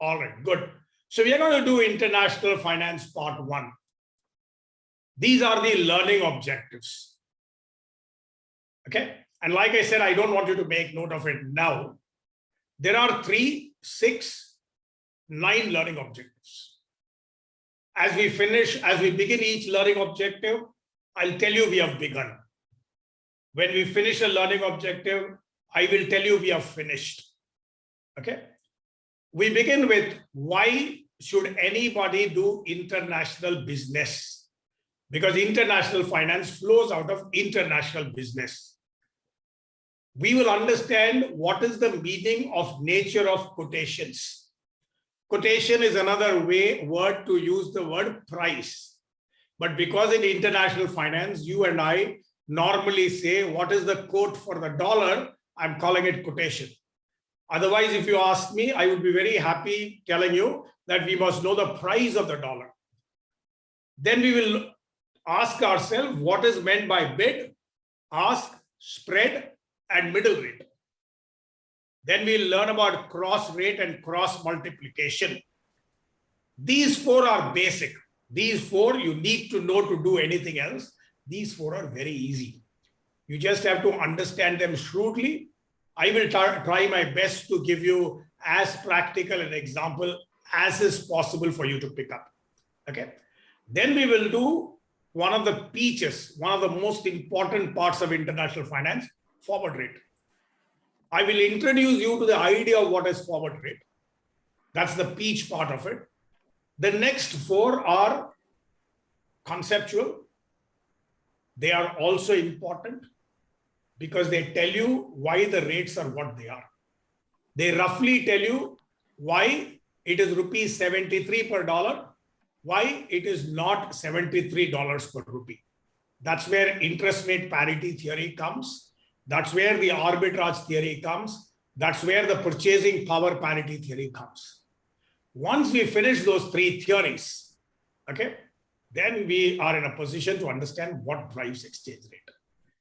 All right, good. So we are going to do International Finance Part 1. These are the learning objectives. Okay. And like I said, I don't want you to make note of it now. There are 3, 6, 9 learning objectives. As we begin each learning objective, I'll tell you we have begun. When we finish a learning objective, I will tell you we have finished. Okay. We begin with why should anybody do international business? Because international finance flows out of international business. We will understand what is the meaning of nature of quotations. Quotation is another word to use the word price. But because in international finance, you and I normally say, what is the quote for the dollar? I'm calling it quotation. Otherwise, if you ask me, I would be very happy telling you that we must know the price of the dollar. Then we will ask ourselves what is meant by bid, ask, spread, and middle rate. Then we'll learn about cross rate and cross multiplication. These 4 are basic. These 4 you need to know to do anything else. These 4 are very easy. You just have to understand them shrewdly. I will try my best to give you as practical an example as is possible for you to pick up. Okay. Then we will do one of the peaches, one of the most important parts of international finance, forward rate. I will introduce you to the idea of what is forward rate. That's the peach part of it. The next 4 are conceptual. They are also important because they tell you why the rates are what they are. They roughly tell you why it is rupees 73 per dollar, why it is not $73 per rupee. That's where interest rate parity theory comes. That's where the arbitrage theory comes. That's where the purchasing power parity theory comes. Once we finish those 3 theories, okay, then we are in a position to understand what drives exchange rate.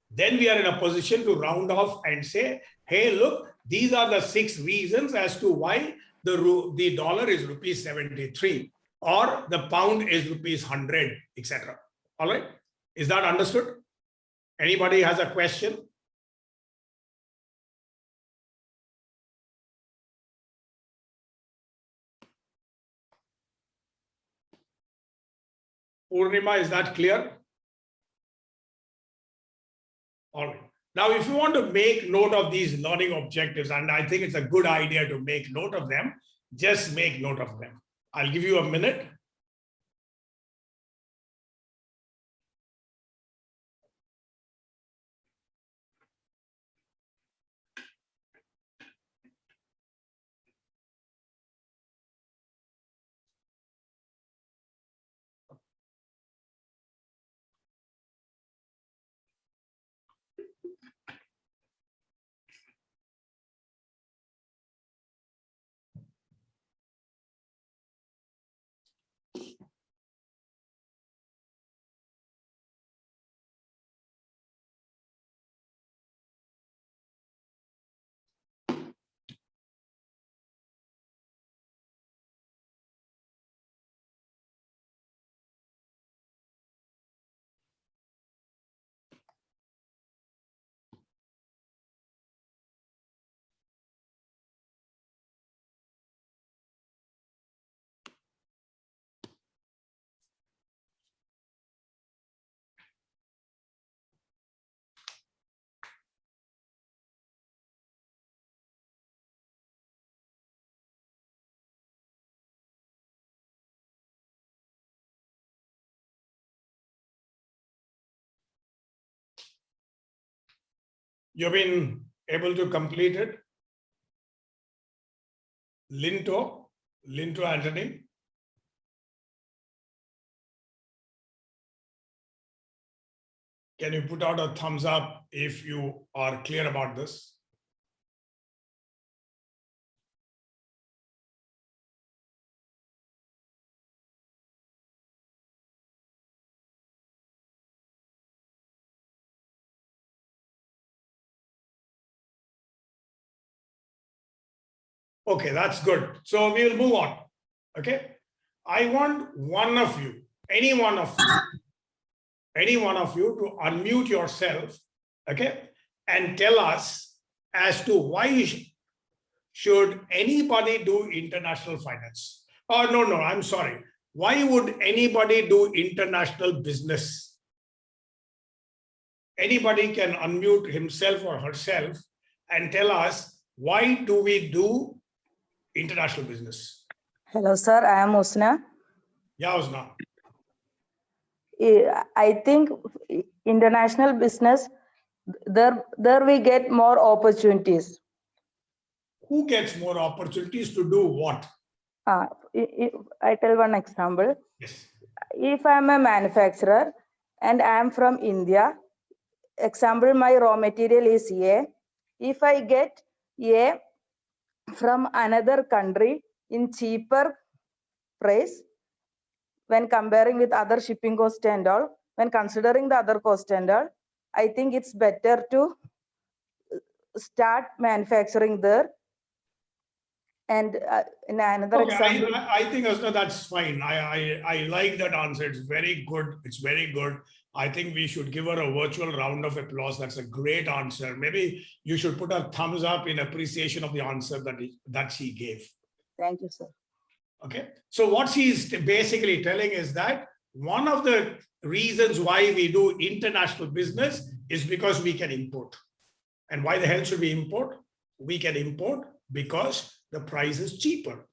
Then we are in a position to round off and say, hey, look, these are the 6 reasons as to why the dollar is rupees 73 or the pound is rupees 100, etc. All right. Is that understood? Anybody has a question? Purnima, is that clear? All right. Now, if you want to make note of these learning objectives, and I think it's a good idea to make note of them, just make note of them. I'll give you a minute. You've been able to complete it? Linto Anthony. Can you put out a thumbs up if you are clear about this? Okay, that's good. So we will move on. Okay. I want one of you, any one of you to unmute yourself, okay, and tell us as to why should anybody do international finance? Oh, no, I'm sorry. Why would anybody do international business? Anybody can unmute himself or herself and tell us why do we do international business? Hello, sir. I am Usna. Yeah, Usna. I think international business, there we get more opportunities. Who gets more opportunities to do what? I tell one example. Yes. If I am a manufacturer and I am from India, example, my raw material is A. If I get A from another country in cheaper price, when comparing with other shipping cost and all, when considering the other cost and all, I think it's better to start manufacturing there. And in another example, I think Asna, that's fine. I like that answer. It's very good. It's very good. I think we should give her a virtual round of applause. That's a great answer. Maybe you should put a thumbs up in appreciation of the answer that she gave. Thank you, sir. Okay. So what she's basically telling is that one of the reasons why we do international business is because we can import. And why the hell should we import? We can import because the price is cheaper.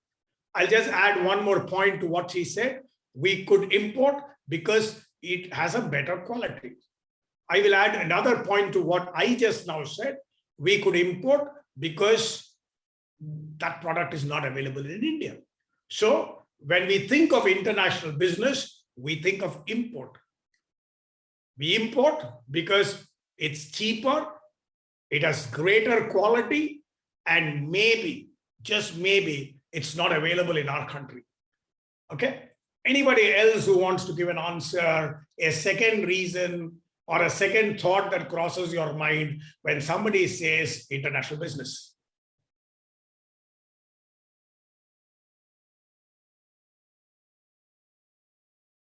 I'll just add one more point to what she said. We could import because it has a better quality. I will add another point to what I just now said. We could import because that product is not available in India. So when we think of international business, we think of import. We import because it's cheaper, it has greater quality, and maybe, just maybe, it's not available in our country. Okay? Anybody else who wants to give an answer, a second reason or a second thought that crosses your mind when somebody says international business?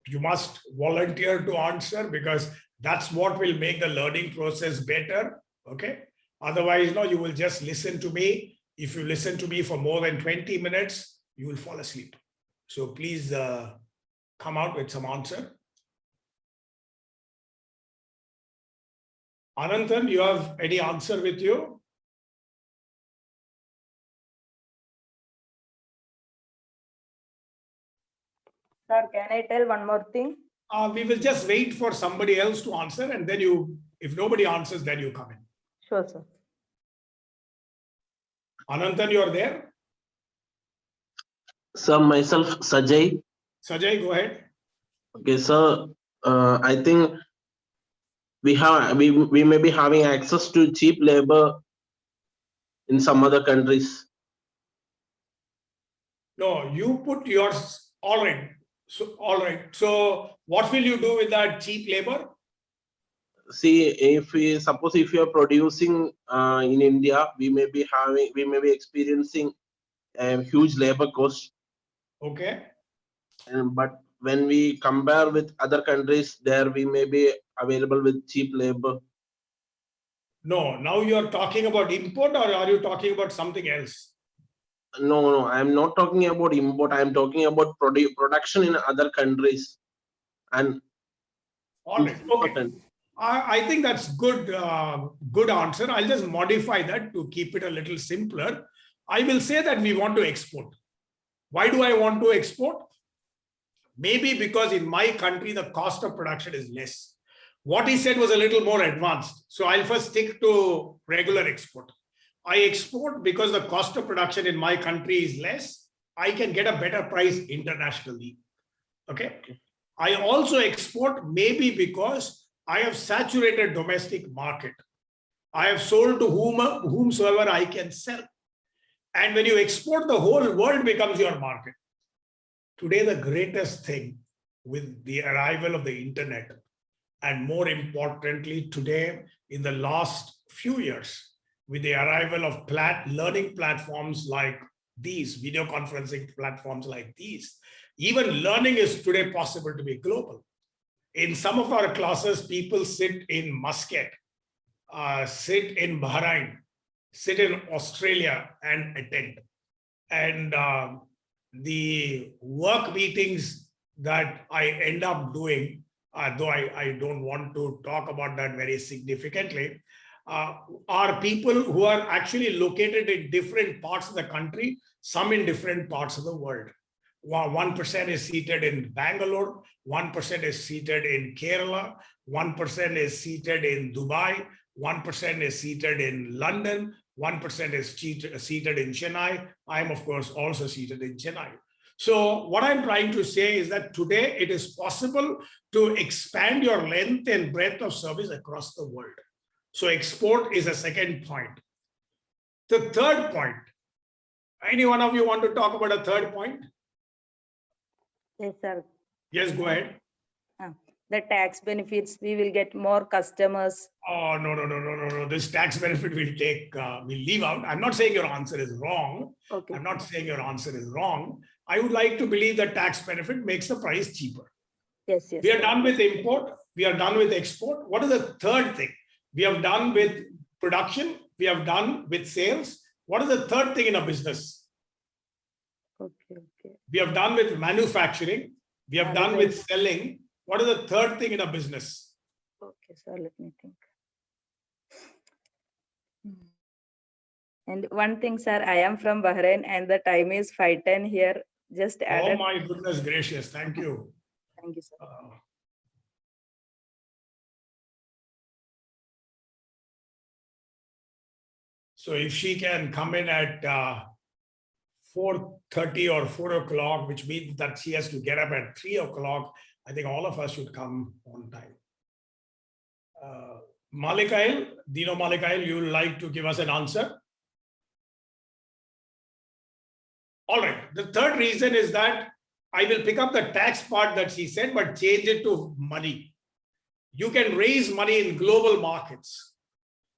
You must volunteer to answer because that's what will make the learning process better. Okay. Otherwise, no, you will just listen to me. If you listen to me for more than 20 minutes, you will fall asleep. So please come out with some answer. Ananthan, you have any answer with you? Sir, can I tell one more thing? We will just wait for somebody else to answer, and then you, if nobody answers, then you come in. Sure, sir. Ananthan, you are there? Sir, myself, Sajay. Sajay, go ahead. Okay, sir. I think we may be having access to cheap labor in some other countries. No, you put yours. All right. So what will you do with that cheap labor? See, if you are producing in India, we may be experiencing a huge labor cost. Okay. But when we compare with other countries, there we may be available with cheap labor. No, now you are talking about import, or are you talking about something else? No, I'm not talking about import. I'm talking about production in other countries. And all right, okay. I think that's good. Good answer. I'll just modify that to keep it a little simpler. I will say that we want to export. Why do I want to export? Maybe because in my country, the cost of production is less. What he said was a little more advanced. So I'll first stick to regular export. I export because the cost of production in my country is less. I can get a better price internationally. Okay. I also export maybe because I have saturated domestic market. I have sold to whomsoever I can sell. And when you export, the whole world becomes your market. Today, the greatest thing with the arrival of the internet, and more importantly, today, in the last few years, with the arrival of learning platforms like these video conferencing platforms like these. Even learning is today possible to be global. In some of our classes, people sit in Muscat, sit in Bahrain, sit in Australia and attend. And the work meetings that I end up doing, though I don't want to talk about that very significantly, are people who are actually located in different parts of the country, some in different parts of the world. 1% is seated in Bangalore, 1% is seated in Kerala, 1% is seated in Dubai, 1% is seated in London, 1% is seated in Chennai. I am, of course, also seated in Chennai. So what I'm trying to say is that today it is possible to expand your length and breadth of service across the world. So export is a second point. The third point, any one of you want to talk about a third point? Yes, sir. Yes, go ahead. The tax benefits, we will get more customers. Oh, no. This tax benefit will take, we'll leave out. I'm not saying your answer is wrong. Okay. I'm not saying your answer is wrong. I would like to believe that tax benefit makes the price cheaper. Yes. We are done with import. We are done with export. What is the third thing? We have done with production. We have done with sales. What is the third thing in a business? Okay. We have done with manufacturing. We have done with selling. What is the third thing in a business? Okay, sir, let me think. And one thing, sir, I am from Bahrain and the time is 5:10 here. Just added. Oh my goodness gracious. Thank you. Thank you, sir. So if she can come in at 4:30 or 4 o'clock, which means that she has to get up at 3 o'clock, I think all of us should come on time. Malikail, Dino Malikail, you would like to give us an answer? All right. The third reason is that I will pick up the tax part that she said, but change it to money. You can raise money in global markets.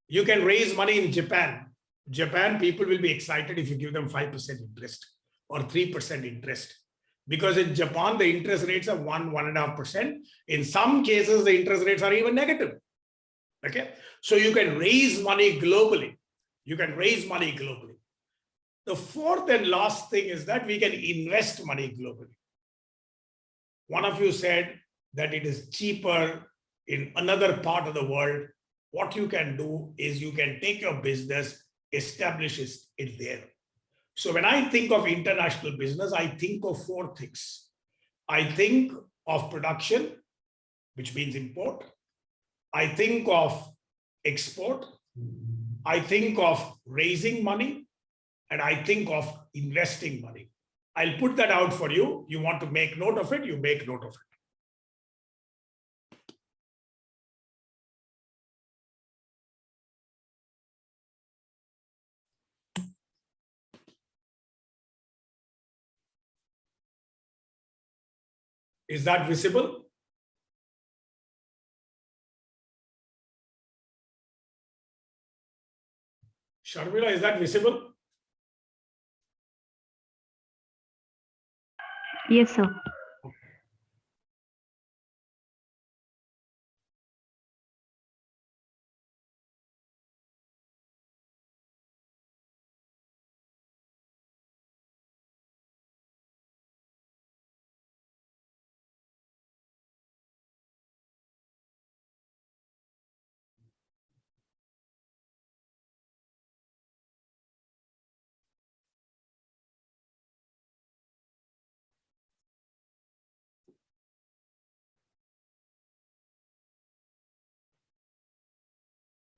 You can raise money in Japan. Japan, people will be excited if you give them 5% interest or 3% interest. Because in Japan, the interest rates are 1.5%. In some cases, the interest rates are even negative. Okay. So you can raise money globally. You can raise money globally. The fourth and last thing is that we can invest money globally. One of you said that it is cheaper in another part of the world. What you can do is you can take your business, establish it there. So when I think of international business, I think of four things. I think of production, which means import. I think of export. I think of raising money. And I think of investing money. I'll put that out for you. You want to make note of it, you make note of it. Is that visible? Sharmila, is that visible? Yes, sir.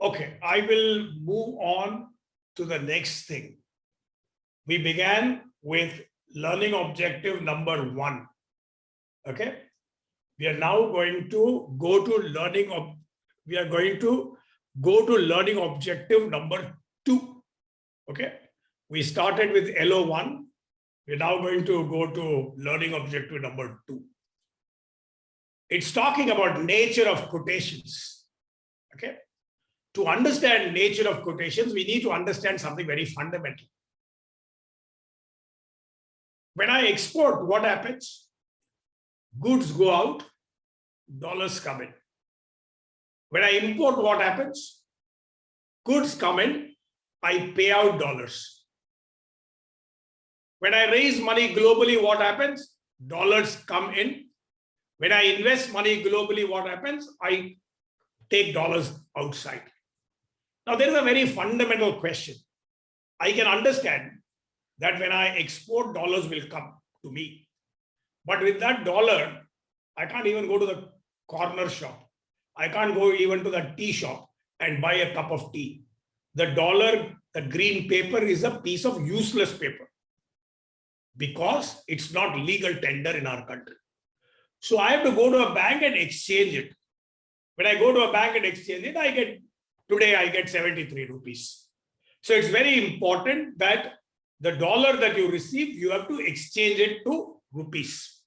Okay, I will move on to the next thing. We began with learning objective number 1. Okay, we are now going to go to learning objective number 2. Okay, we started with LO1. We're now going to go to learning objective number 2. It's talking about nature of quotations. Okay. To understand nature of quotations, we need to understand something very fundamental. When I export, what happens? Goods go out, dollars come in. When I import, what happens? Goods come in, I pay out dollars. When I raise money globally, what happens? Dollars come in. When I invest money globally, what happens? I take dollars outside. Now, there is a very fundamental question. I can understand that when I export, dollars will come to me. But with that dollar, I can't even go to the corner shop. I can't go even to the tea shop and buy a cup of tea. The dollar, the green paper, is a piece of useless paper because it's not legal tender in our country. So I have to go to a bank and exchange it. When I go to a bank and exchange it, today I get 73 rupees. So it's very important that the dollar that you receive, you have to exchange it to rupees.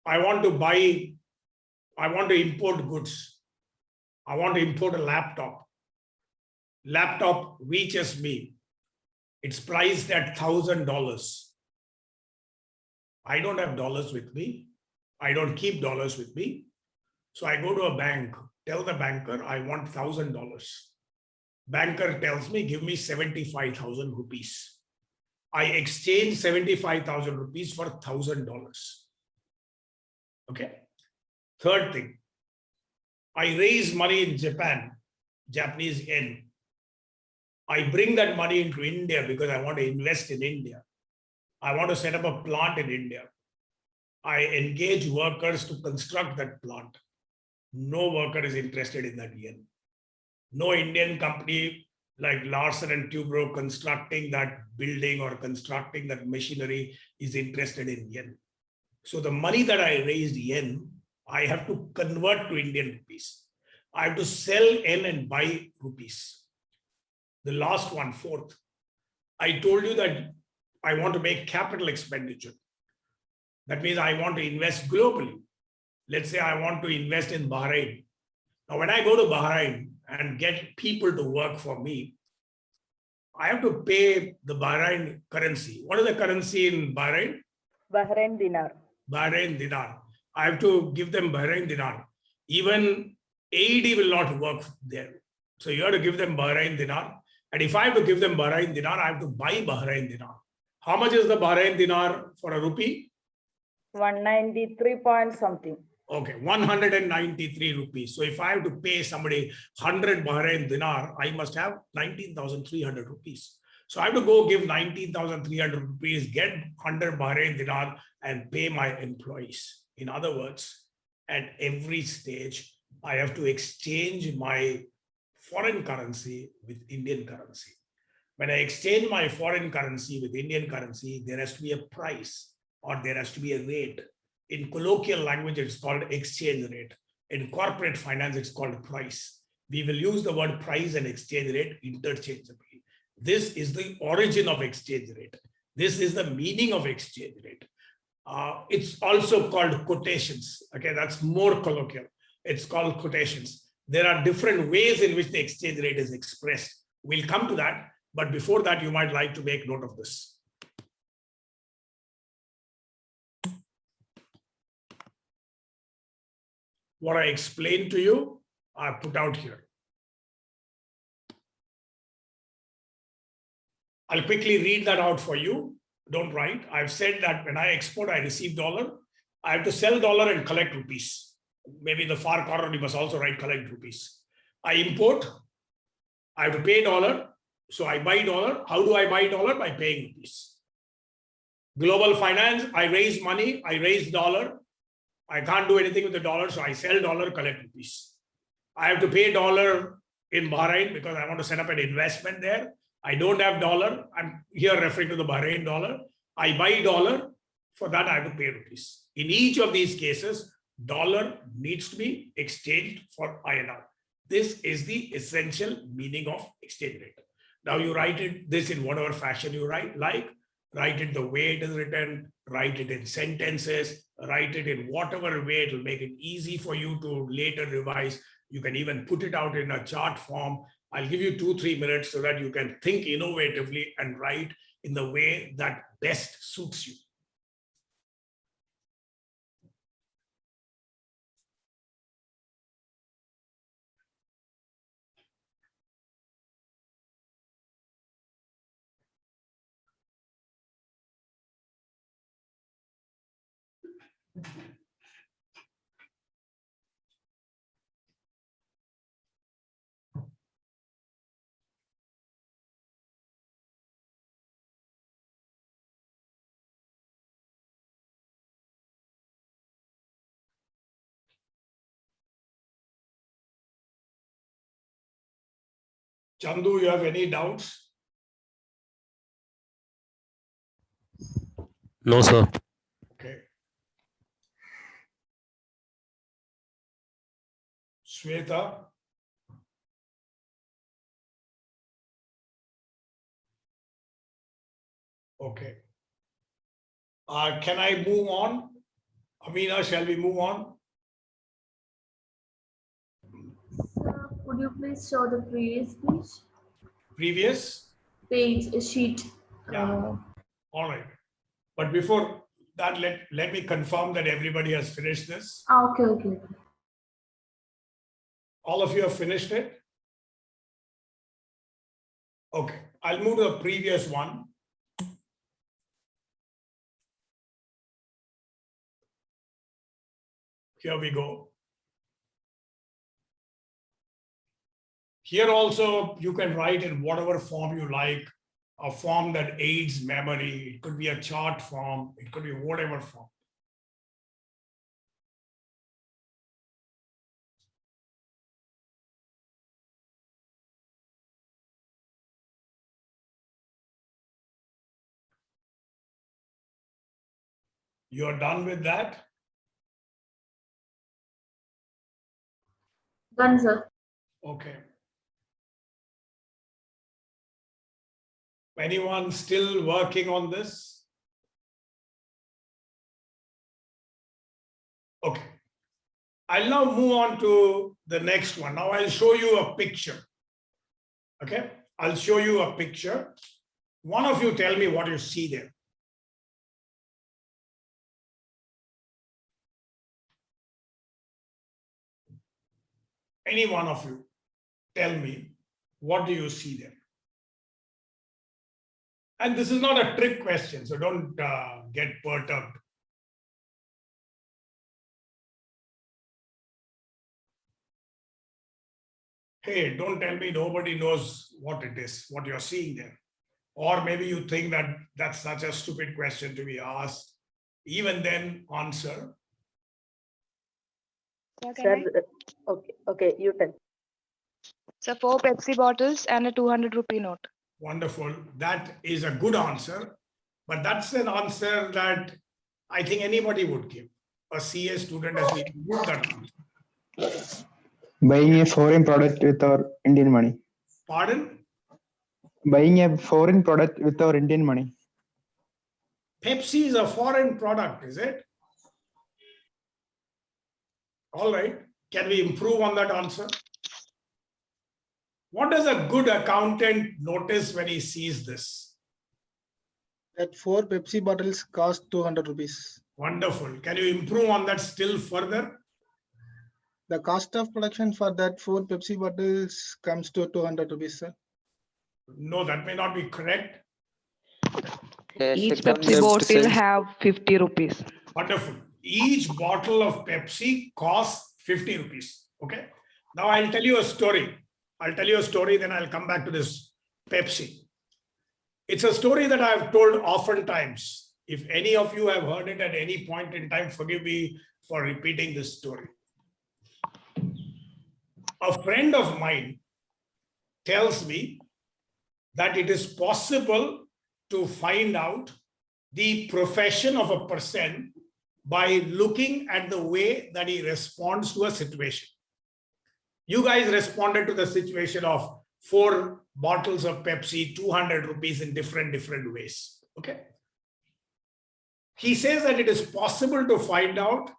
I want to import goods. I want to import a laptop. Laptop reaches me. It's priced at $1,000. I don't have dollars with me. I don't keep dollars with me. So I go to a bank, tell the banker, I want $1,000. Banker tells me, give me 75,000 rupees. I exchange 75,000 rupees for $1,000. Okay. Third thing, I raise money in Japan, Japanese yen. I bring that money into India because I want to invest in India. I want to set up a plant in India. I engage workers to construct that plant. No worker is interested in that yen. No Indian company like Larsen and Toubro constructing that building or constructing that machinery is interested in yen. So the money that I raised yen, I have to convert to Indian rupees. I have to sell yen and buy rupees. The last one, fourth, I told you that I want to make capital expenditure. That means I want to invest globally. Let's say I want to invest in Bahrain. Now, when I go to Bahrain and get people to work for me, I have to pay the Bahrain currency. What is the currency in Bahrain? Bahrain dinar. Bahrain dinar. I have to give them Bahrain dinar. Even AED will not work there. So you have to give them Bahrain dinar. And if I have to give them Bahrain dinar, I have to buy Bahrain dinar. How much is the Bahrain dinar for a rupee? 193 point something. Okay, 193 rupees. So if I have to pay somebody 100 Bahrain dinar, I must have 19,300 rupees. So I have to go give 19,300 rupees, get 100 Bahrain dinar and pay my employees. In other words, at every stage, I have to exchange my foreign currency with Indian currency. When I exchange my foreign currency with Indian currency, there has to be a price or there has to be a rate. In colloquial language, it's called exchange rate. In corporate finance, it's called price. We will use the word price and exchange rate interchangeably. This is the origin of exchange rate. This is the meaning of exchange rate. It's also called quotations. Okay, that's more colloquial. It's called quotations. There are different ways in which the exchange rate is expressed. We'll come to that. But before that, you might like to make note of this. What I explained to you, I put out here. I'll quickly read that out for you. Don't write. I've said that when I export, I receive dollar. I have to sell dollar and collect rupees. Maybe in the far corner, you must also write collect rupees. I import. I have to pay dollar. So I buy dollar. How do I buy dollar? By paying rupees. Global finance, I raise money. I raise dollar. I can't do anything with the dollar, so I sell dollar, collect rupees. I have to pay dollar in Bahrain because I want to set up an investment there. I don't have dollar. I'm here referring to the Bahrain dollar. I buy dollar. For that, I have to pay rupees. In each of these cases, dollar needs to be exchanged for INR. This is the essential meaning of exchange rate. Now you write this in whatever fashion you write it the way it is written, write it in sentences, write it in whatever way it will make it easy for you to later revise. You can even put it out in a chart form. I'll give you 2-3 minutes so that you can think innovatively and write in the way that best suits you. Chandu, you have any doubts? No, sir. Okay. Shweta? Okay. Can I move on? Amina, shall we move on? Sir, could you please show the previous page? Previous? Page, sheet. Yeah. All right. But before that, let me confirm that everybody has finished this. Okay. All of you have finished it? Okay. I'll move to the previous one. Here we go. Here also, you can write in whatever form you like, a form that aids memory. It could be a chart form. It could be whatever form. You are done with that? Done, sir. Okay. Anyone still working on this? Okay. I'll now move on to the next one. Now I'll show you a picture. Okay. I'll show you a picture. One of you tell me what you see there. Any one of you tell me, what do you see there? And this is not a trick question, so don't get perturbed. Hey, don't tell me nobody knows what it is, what you're seeing there. Or maybe you think that that's such a stupid question to be asked. Even then, answer. Sir, okay, you tell. So 4 Pepsi bottles and a 200 rupee note. Wonderful. That is a good answer. But that's an answer that I think anybody would give. A CA student has been good that answer. Buying a foreign product with our Indian money. Pardon? Buying a foreign product with our Indian money. Pepsi is a foreign product, is it? All right. Can we improve on that answer? What does a good accountant notice when he sees this? That 4 Pepsi bottles cost 200 rupees. Wonderful. Can you improve on that still further? The cost of production for that 4 Pepsi bottles comes to 200 rupees, sir. No, that may not be correct. Each Pepsi bottle have 50 rupees. Wonderful. Each bottle of Pepsi costs 50 rupees. Okay. Now I'll tell you a story. I'll tell you a story, then I'll come back to this Pepsi. It's a story that I've told oftentimes. If any of you have heard it at any point in time, forgive me for repeating this story. A friend of mine tells me that it is possible to find out the profession of a person by looking at the way that he responds to a situation. You guys responded to the situation of 4 bottles of Pepsi, 200 rupees in different ways. Okay. He says that it is possible to find out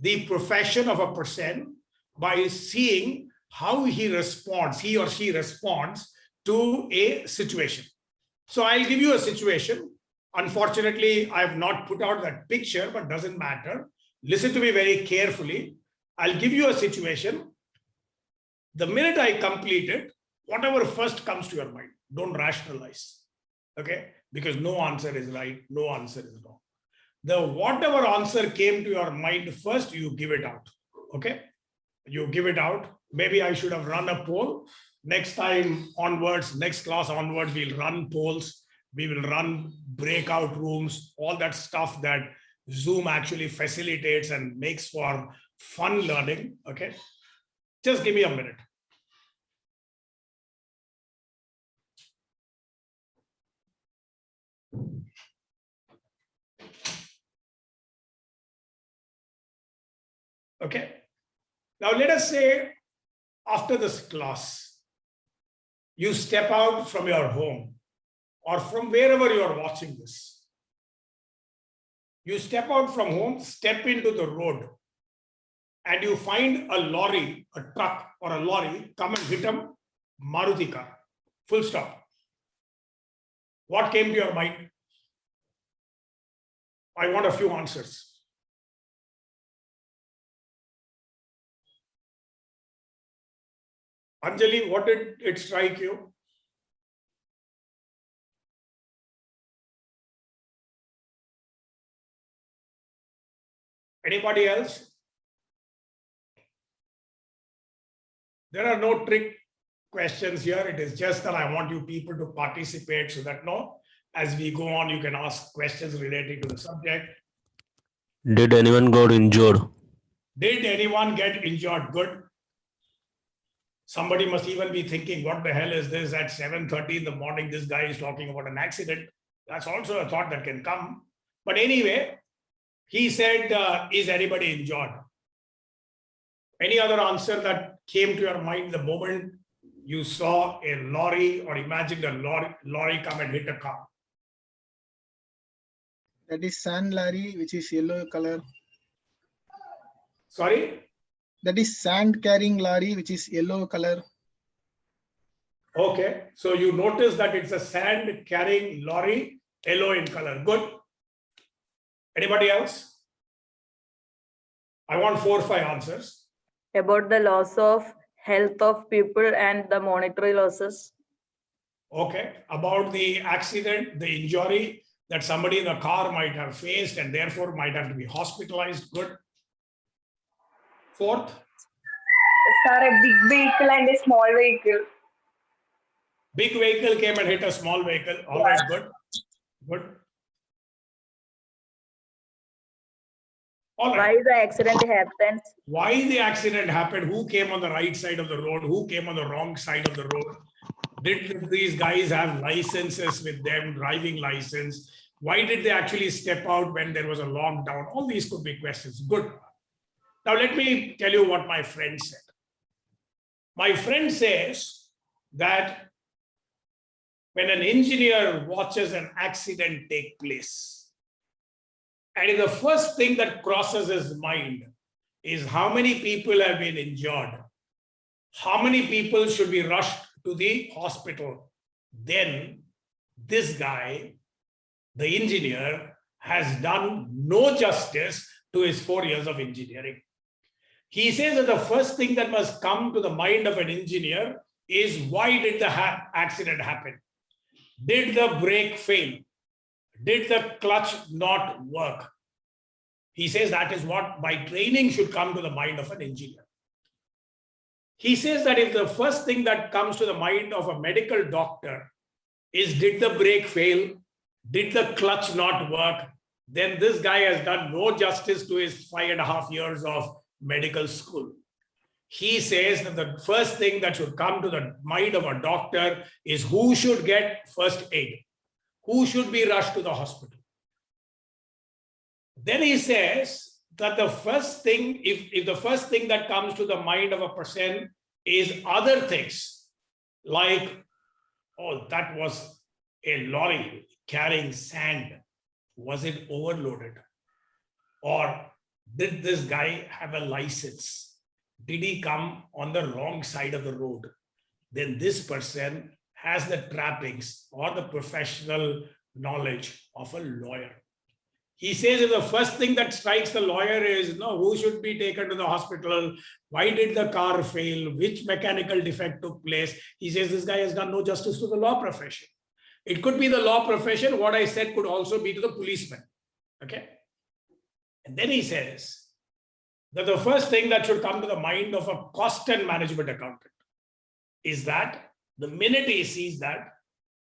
the profession of a person by seeing how he responds, he or she responds to a situation. So I'll give you a situation. Unfortunately, I have not put out that picture, but doesn't matter. Listen to me very carefully. I'll give you a situation. The minute I complete it, whatever first comes to your mind, don't rationalize. Okay? Because no answer is right, no answer is wrong. The whatever answer came to your mind first, you give it out. Okay? You give it out. Maybe I should have run a poll. Next time onwards, next class onwards, we'll run polls. We will run breakout rooms, all that stuff that Zoom actually facilitates and makes for fun learning. Okay? Just give me a minute. Okay. Now let us say after this class, you step out from your home or from wherever you are watching this. You step out from home, step into the road, and you find a lorry, a truck or a lorry come and hit a Maruti car. Full stop. What came to your mind? I want a few answers. Anjali, what did it strike you? Anybody else? There are no trick questions here. It is just that I want you people to participate so that as we go on, you can ask questions related to the subject. Did anyone got injured? Did anyone get injured? Good. Somebody must even be thinking, what the hell is this? At 7:30 in the morning, this guy is talking about an accident. That's also a thought that can come. But anyway, he said, is anybody injured? Any other answer that came to your mind the moment you saw a lorry or imagined a lorry come and hit a car? That is sand lorry, which is yellow color. Sorry? That is sand carrying lorry, which is yellow color. Okay, so you notice that it's a sand carrying lorry, yellow in color. Good. Anybody else? I want 4 or 5 answers. About the loss of health of people and the monetary losses. Okay, about the accident, the injury that somebody in the car might have faced and therefore might have to be hospitalized. Good. 4th. Sir, a big vehicle and a small vehicle. Big vehicle came and hit a small vehicle. All right, good. Good. All right. Why the accident happens? Why the accident happened? Who came on the right side of the road? Who came on the wrong side of the road? Did these guys have licenses with them, driving license? Why did they actually step out when there was a lockdown? All these could be questions. Good. Now, let me tell you what my friend said. My friend says that when an engineer watches an accident take place, and the first thing that crosses his mind is how many people have been injured, how many people should be rushed to the hospital, then this guy, the engineer, has done no justice to his 4 years of engineering. He says that the first thing that must come to the mind of an engineer is, why did the accident happen? Did the brake fail? Did the clutch not work? He says that is what by training should come to the mind of an engineer. He says that if the first thing that comes to the mind of a medical doctor is, did the brake fail? Did the clutch not work? Then this guy has done no justice to his 5.5 years of medical school. He says that the first thing that should come to the mind of a doctor is, who should get first aid? Who should be rushed to the hospital? Then he says that the first thing, if the first thing that comes to the mind of a person is other things, like, oh, that was a lorry carrying sand. Was it overloaded? Or did this guy have a license? Did he come on the wrong side of the road? Then this person has the trappings or the professional knowledge of a lawyer. He says if the first thing that strikes the lawyer is, no, who should be taken to the hospital? Why did the car fail? Which mechanical defect took place? He says this guy has done no justice to the law profession. It could be the law profession. What I said could also be to the policeman. Okay. And then he says that the first thing that should come to the mind of a cost and management accountant is that the minute he sees that,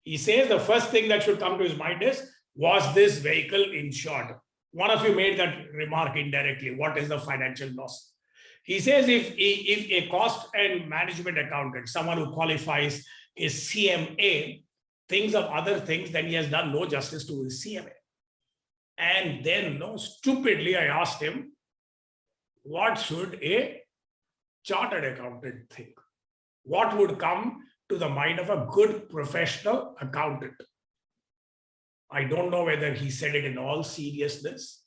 he says the first thing that should come to his mind is, was this vehicle insured? One of you made that remark indirectly. What is the financial loss? He says if a cost and management accountant, someone who qualifies is CMA, thinks of other things, then he has done no justice to his CMA. And then, no, stupidly, I asked him, what should a chartered accountant think? What would come to the mind of a good professional accountant? I don't know whether he said it in all seriousness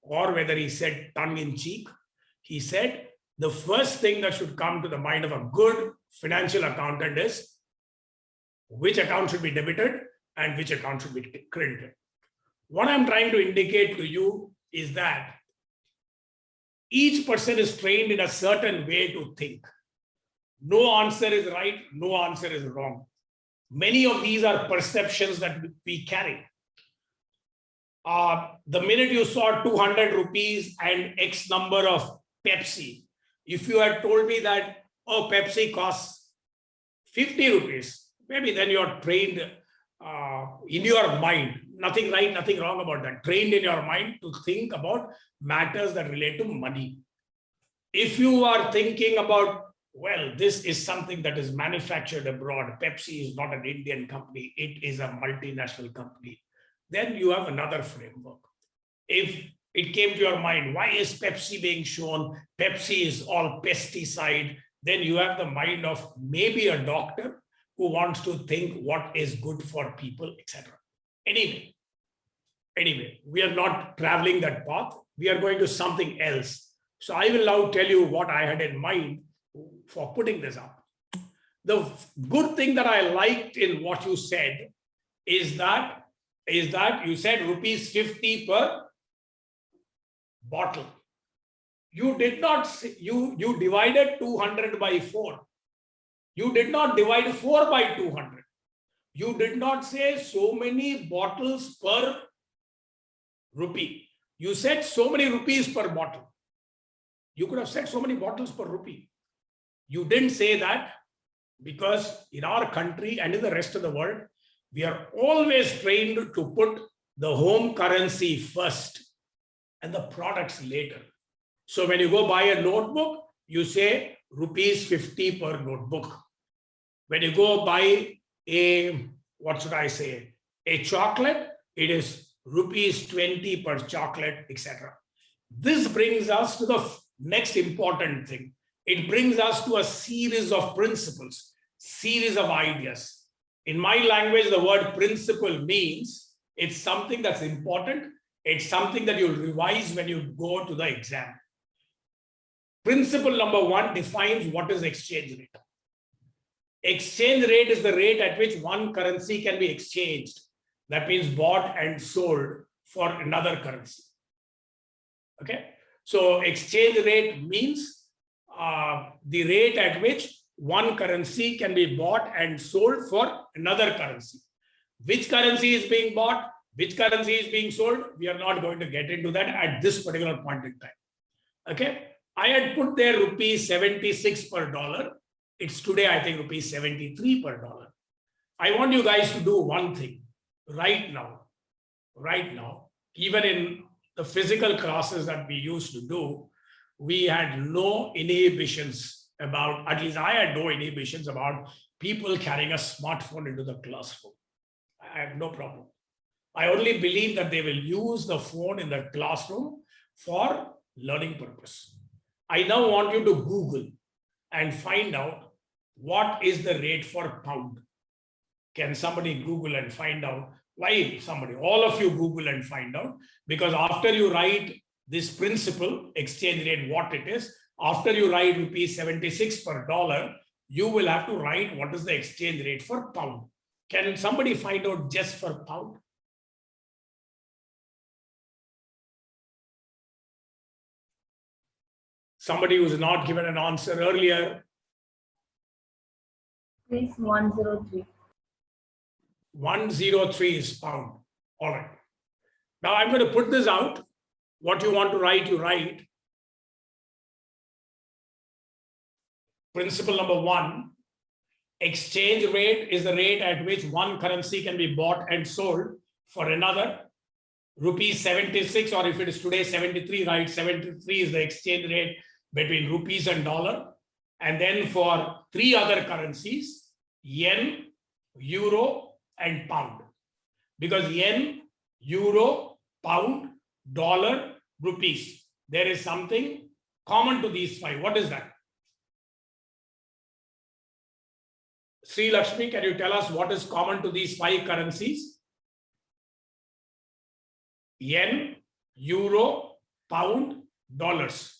or whether he said tongue in cheek. He said the first thing that should come to the mind of a good financial accountant is which account should be debited and which account should be credited. What I'm trying to indicate to you is that each person is trained in a certain way to think. No answer is right, no answer is wrong. Many of these are perceptions that we carry. The minute you saw 200 rupees and X number of Pepsi, if you had told me that, oh, Pepsi costs 50 rupees, maybe then you're trained in your mind, nothing right, nothing wrong about that, trained in your mind to think about matters that relate to money. If you are thinking about, well, this is something that is manufactured abroad, Pepsi is not an Indian company, it is a multinational company, then you have another framework. If it came to your mind, why is Pepsi being shown? Pepsi is all pesticide. Then you have the mind of maybe a doctor who wants to think what is good for people, etc. Anyway, we are not traveling that path. We are going to something else. So I will now tell you what I had in mind for putting this up. The good thing that I liked in what you said is that you said rupees 50 per bottle. You did not say, you divided 200 by 4. You did not divide 4 by 200. You did not say so many bottles per rupee. You said so many rupees per bottle. You could have said so many bottles per rupee. You didn't say that because in our country and in the rest of the world, we are always trained to put the home currency first and the products later. So when you go buy a notebook, you say rupees 50 per notebook. When you go buy a, what should I say, a chocolate, it is rupees 20 per chocolate, etc. This brings us to the next important thing. It brings us to a series of principles, series of ideas. In my language, the word principle means it's something that's important. It's something that you'll revise when you go to the exam. Principle number 1 defines what is exchange rate. Exchange rate is the rate at which one currency can be exchanged. That means bought and sold for another currency. Okay. So exchange rate means the rate at which one currency can be bought and sold for another currency. Which currency is being bought? Which currency is being sold? We are not going to get into that at this particular point in time. Okay. I had put there rupees 76 per dollar. It's today, I think, rupees 73 per dollar. I want you guys to do one thing right now, even in the physical classes that we used to do, we had no inhibitions about, at least I had no inhibitions about people carrying a smartphone into the classroom. I have no problem. I only believe that they will use the phone in the classroom for learning purpose. I now want you to Google and find out what is the rate for pound. Can somebody Google and find out? Why somebody? All of you Google and find out, because after you write this principle, exchange rate, what it is, after you write rupees 76 per dollar, you will have to write what is the exchange rate for pound. Can somebody find out just for pound? Somebody who's not given an answer earlier. Please 103. 103 is pound. All right. Now I'm going to put this out. What you want to write, you write. Principle number 1, exchange rate is the rate at which one currency can be bought and sold for another. Rupees 76, or if it is today 73, right? 73 is the exchange rate between rupees and dollar. And then for 3 other currencies, yen, euro, and pound. Because yen, euro, pound, dollar, rupees. There is something common to these 5. What is that? Sri Lakshmi, can you tell us what is common to these 5 currencies? Yen, euro, pound, dollars.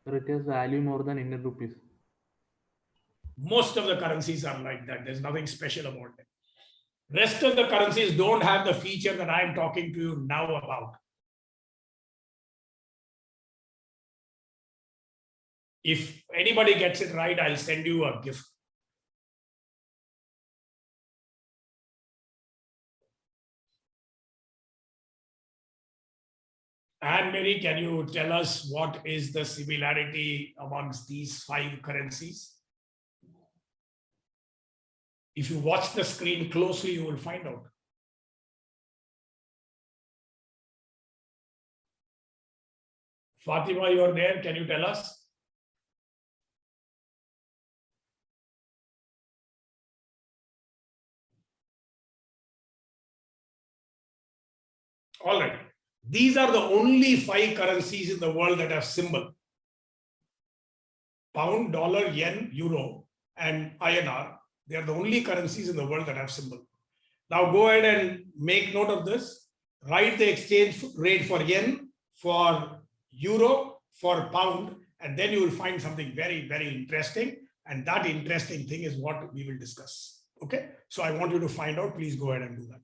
It has value more than Indian rupees. Most of the currencies are like that. There's nothing special about it. Rest of the currencies don't have the feature that I'm talking to you now about. If anybody gets it right, I'll send you a gift. Anne-Marie, can you tell us what is the similarity amongst these 5 currencies? If you watch the screen closely, you will find out. Fatima, you're there. Can you tell us? All right. These are the only 5 currencies in the world that have symbol. Pound, dollar, yen, euro, and INR. They are the only currencies in the world that have symbol. Now go ahead and make note of this. Write the exchange rate for yen, for euro, for pound, and then you will find something very, very interesting. And that interesting thing is what we will discuss. Okay. So I want you to find out. Please go ahead and do that.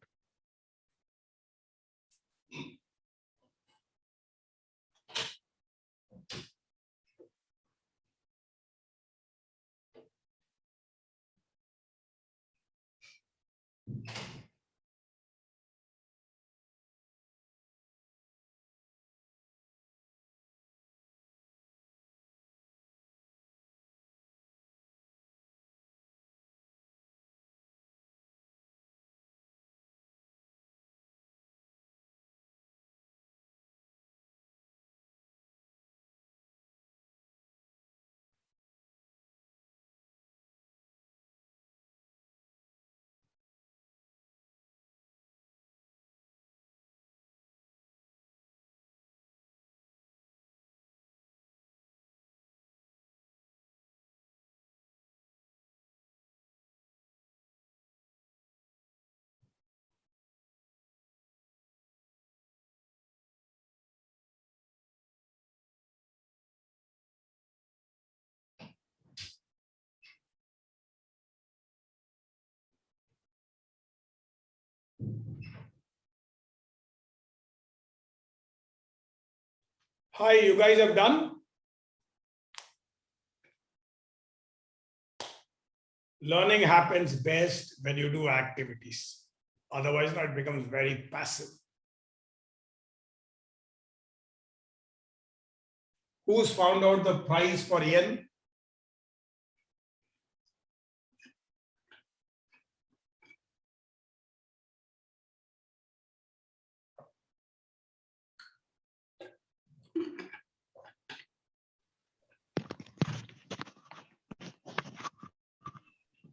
Hi, you guys have done? Learning happens best when you do activities. Otherwise, it becomes very passive. Who's found out the price for yen?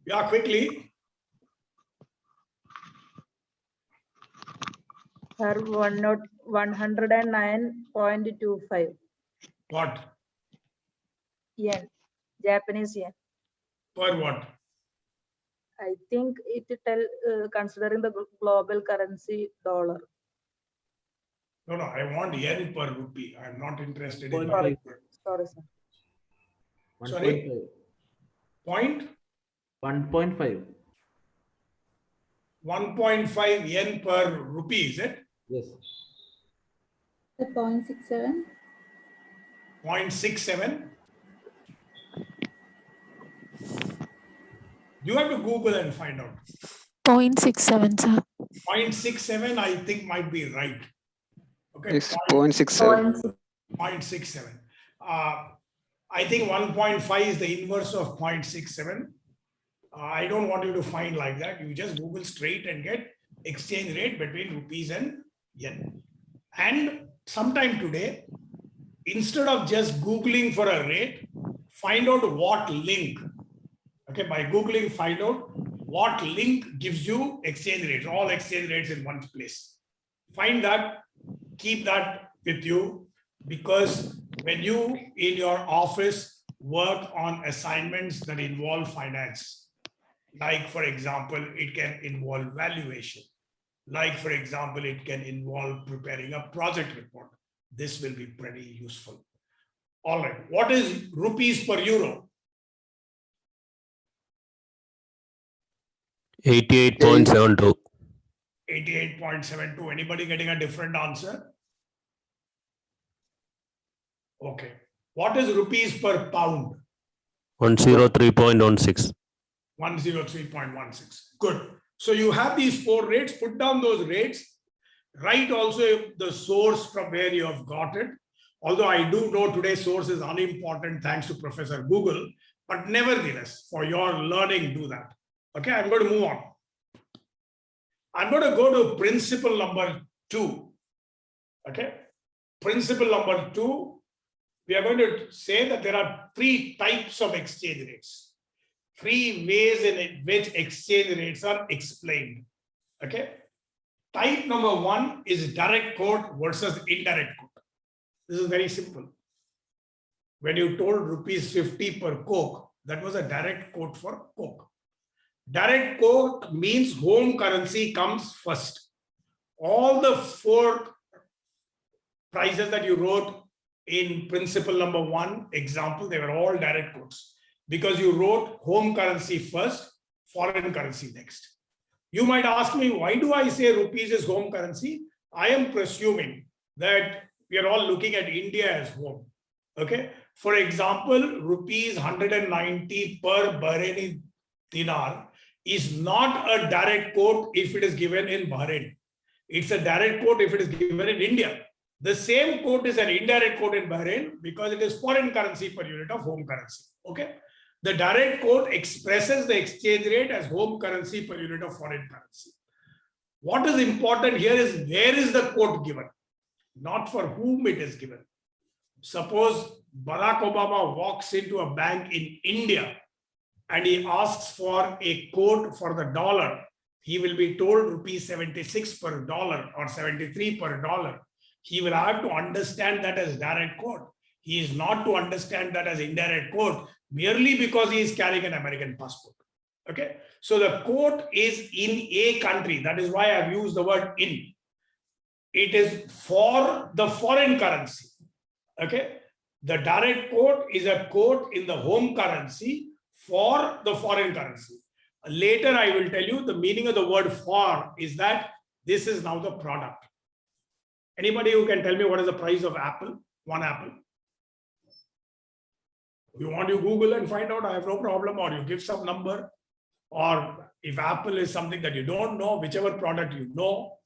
Yeah, quickly. Sir, 109.25 What? yen, Japanese yen. Per what? I think it considering the global currency dollar. No, I want yen per rupee. I'm not interested in Sorry. Sorry, sir. Sorry? 1.5. Point 1.5. 1.5 yen per rupee, is it? Yes. The 0.67. 0.67. You have to Google and find out. 0.67, sir. 0.67, I think might be right. Okay, It's 0.67. 0.67. I think 1.5 is the inverse of 0.67. I don't want you to find like that. You just Google straight and get exchange rate between rupees and yen. And sometime today, instead of just Googling for a rate, find out what link. Okay, by Googling, find out what link gives you exchange rates, all exchange rates in one place. Find that, keep that with you, because when you in your office work on assignments that involve finance, like for example, it can involve valuation. Like for example, it can involve preparing a project report. This will be pretty useful. All right, what is rupees per euro? 88.72. 88.72. Anybody getting a different answer? Okay. What is rupees per pound? 103.16. 103.16. Good. So you have these four rates, put down those rates, write also the source from where you have got it. Although I do know today's source is unimportant thanks to Professor Google, but nevertheless, for your learning, do that. Okay, I'm going to move on. I'm going to go to principle number 2. Okay, principle number 2, we are going to say that there are 3 types of exchange rates. 3 ways in which exchange rates are explained. Okay, type number 1 is direct quote versus indirect quote. This is very simple. When you told rupees 50 per Coke, that was a direct quote for Coke. Direct quote means home currency comes first. All the 4 prices that you wrote in principle number 1 example, they were all direct quotes because you wrote home currency first, foreign currency next. You might ask me, why do I say rupees is home currency? I am presuming that we are all looking at India as home. Okay. For example, rupees 190 per Bahraini dinar is not a direct quote if it is given in Bahrain. It's a direct quote if it is given in India. The same quote is an indirect quote in Bahrain because it is foreign currency per unit of home currency. Okay. The direct quote expresses the exchange rate as home currency per unit of foreign currency. What is important here is where is the quote given, not for whom it is given. Suppose Barack Obama walks into a bank in India and he asks for a quote for the dollar. He will be told rupees 76 per dollar or 73 per dollar. He will have to understand that as direct quote. He is not to understand that as indirect quote merely because he is carrying an American passport. Okay, so the quote is in a country. That is why I've used the word in. It is for the foreign currency. Okay, the direct quote is a quote in the home currency for the foreign currency. Later, I will tell you the meaning of the word for is that this is now the product. Anybody who can tell me what is the price of apple? One apple. You want to Google and find out, I have no problem, or you give some number, or if apple is something that you don't know, whichever product you know,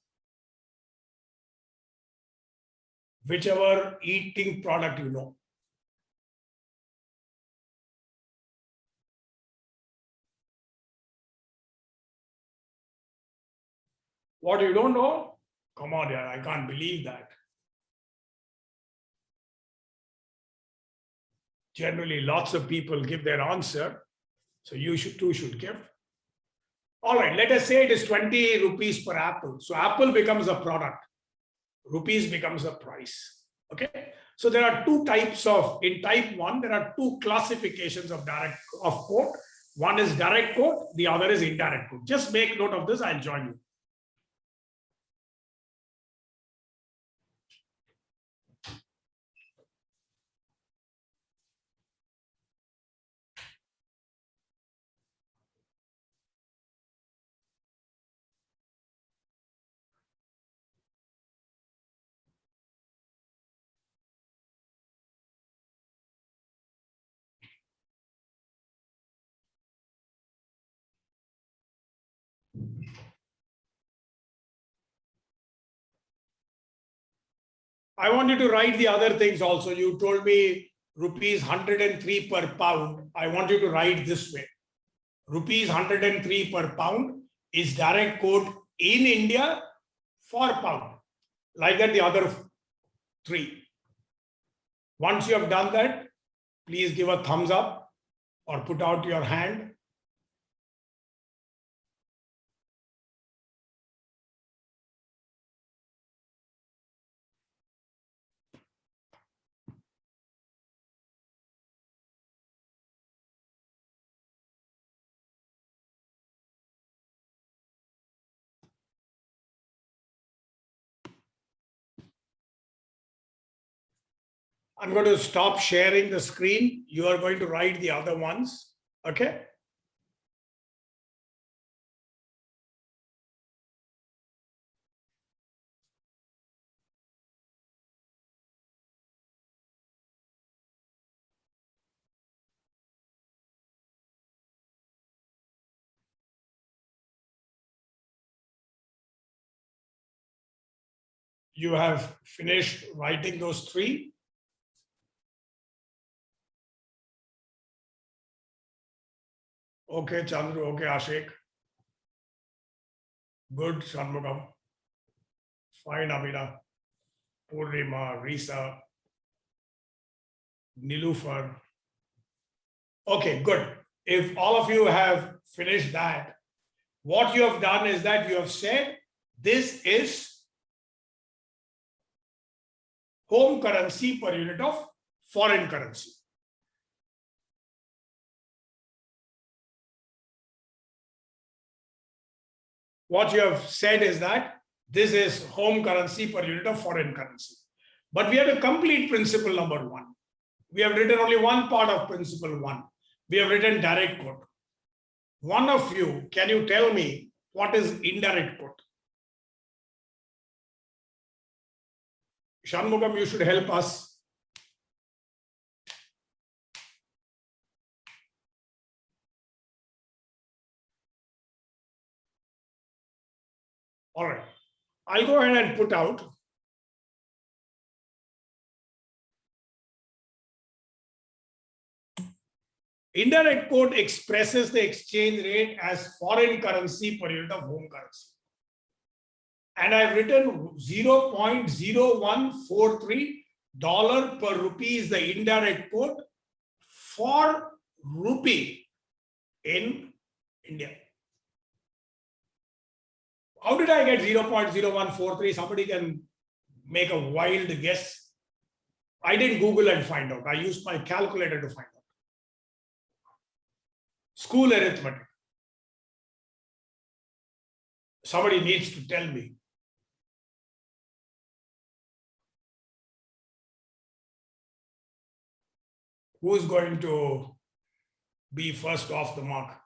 whichever eating product you know. What you don't know? Come on, yeah, I can't believe that. Generally, lots of people give their answer. So you too should give. All right, let us say it is 20 rupees per apple. So apple becomes a product. Rupees becomes a price. Okay. So there are 2 types of, in type 1, there are 2 classifications of quote. One is direct quote, the other is indirect quote. Just make note of this, I'll join you. I want you to write the other things also. You told me rupees 103 per pound. I want you to write this way. Rupees 103 per pound is direct quote in India for pound. Like that, the other three. Once you have done that, please give a thumbs up or put out your hand. I'm going to stop sharing the screen. You are going to write the other ones. Okay. You have finished writing those three. Okay, Chandru. Okay, Ashik. Good, Shanmugam. Fine, Amina. Purnima, Risa, Nilufar. Okay, good. If all of you have finished that, what you have done is that you have said this is home currency per unit of foreign currency. What you have said is that this is home currency per unit of foreign currency. But we have to complete principle number one. We have written only one part of principle one. We have written direct quote. One of you, can you tell me what is indirect quote? Shanmugam, you should help us. All right. I'll go ahead and put out. Indirect quote expresses the exchange rate as foreign currency per unit of home currency. And I've written $0.0143 per rupee is the indirect quote for rupee in India. How did I get 0.0143? Somebody can make a wild guess. I didn't Google and find out. I used my calculator to find out. School arithmetic. Somebody needs to tell me. Who's going to be first off the mark?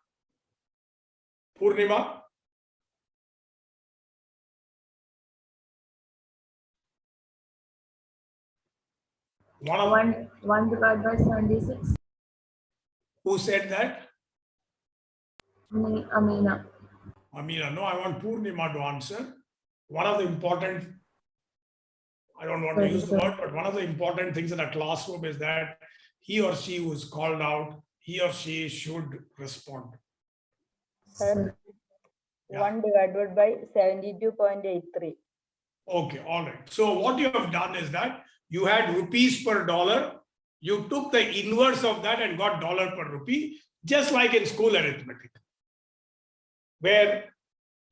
Purnima? One divided by 76. Who said that? Amina. Amina, no, I want Purnima to answer. One of the important, I don't want to use the word, but one of the important things in a classroom is that he or she who is called out, he or she should respond. Sir, Yeah. 1 divided by 72.83. Okay, all right. So what you have done is that you had rupees per dollar. You took the inverse of that and got dollar per rupee, just like in school arithmetic, where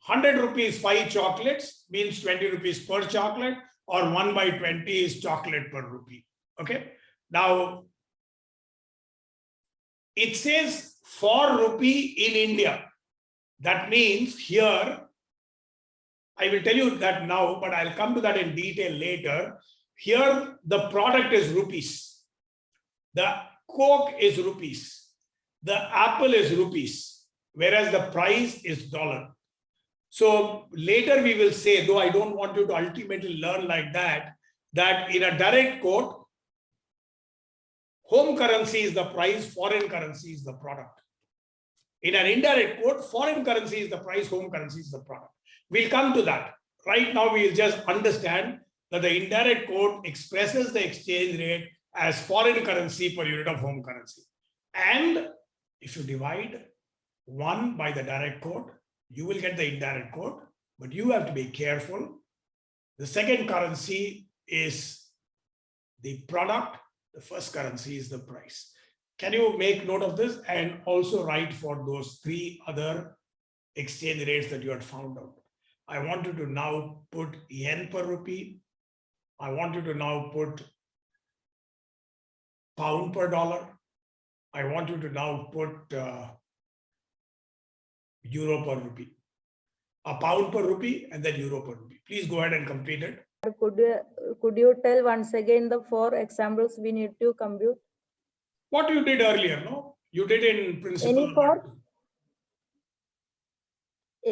100 rupees 5 chocolates means 20 rupees per chocolate, or 1 by 20 is chocolate per rupee. Okay. Now, it says for rupee in India. That means here, I will tell you that now, but I'll come to that in detail later. Here, the product is rupees. The Coke is rupees. The apple is rupees, whereas the price is dollar. So later we will say, though I don't want you to ultimately learn like that, that in a direct quote, home currency is the price, foreign currency is the product. In an indirect quote, foreign currency is the price, home currency is the product. We'll come to that. Right now, we'll just understand that the indirect quote expresses the exchange rate as foreign currency per unit of home currency. And if you divide 1 by the direct quote, you will get the indirect quote, but you have to be careful. The second currency is the product. The first currency is the price. Can you make note of this and also write for those 3 other exchange rates that you had found out? I want you to now put yen per rupee. I want you to now put pound per dollar. I want you to now put euro per rupee. A pound per rupee and then euro per rupee. Please go ahead and complete it. Could you tell once again the 4 examples we need to compute? What you did earlier, no? You did in principle. Any 4?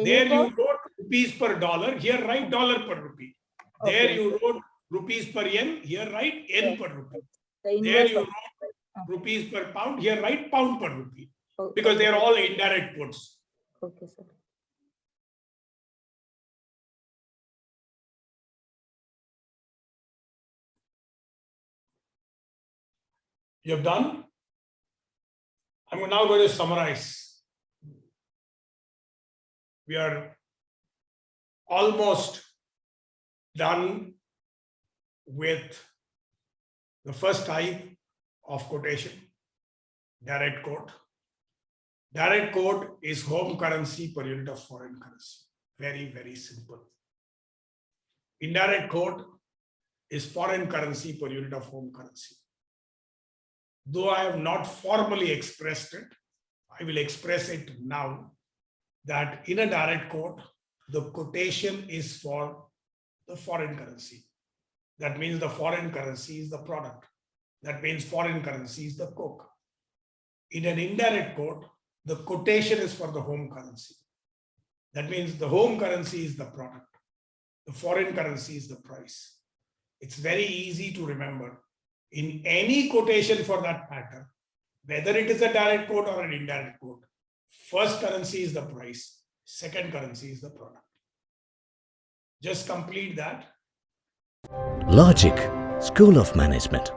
There you wrote rupees per dollar. Here write dollar per rupee. There Okay. you wrote rupees per yen. Here write yen per rupee. The There inverse you of- wrote rupees per pound. Here write pound per rupee. Oh, Because they are all indirect quotes. Okay, sir. You have done? I'm now going to summarize. We are almost done with the first type of quotation, direct quote. Direct quote is home currency per unit of foreign currency. Very, very simple. Indirect quote is foreign currency per unit of home currency. Though I have not formally expressed it, I will express it now that in a direct quote, the quotation is for the foreign currency. That means the foreign currency is the product. That means foreign currency is the Coke. In an indirect quote, the quotation is for the home currency. That means the home currency is the product. The foreign currency is the price. It's very easy to remember. In any quotation for that matter, whether it is a direct quote or an indirect quote, first currency is the price, second currency is the product. Just complete that. Logic, School of Management.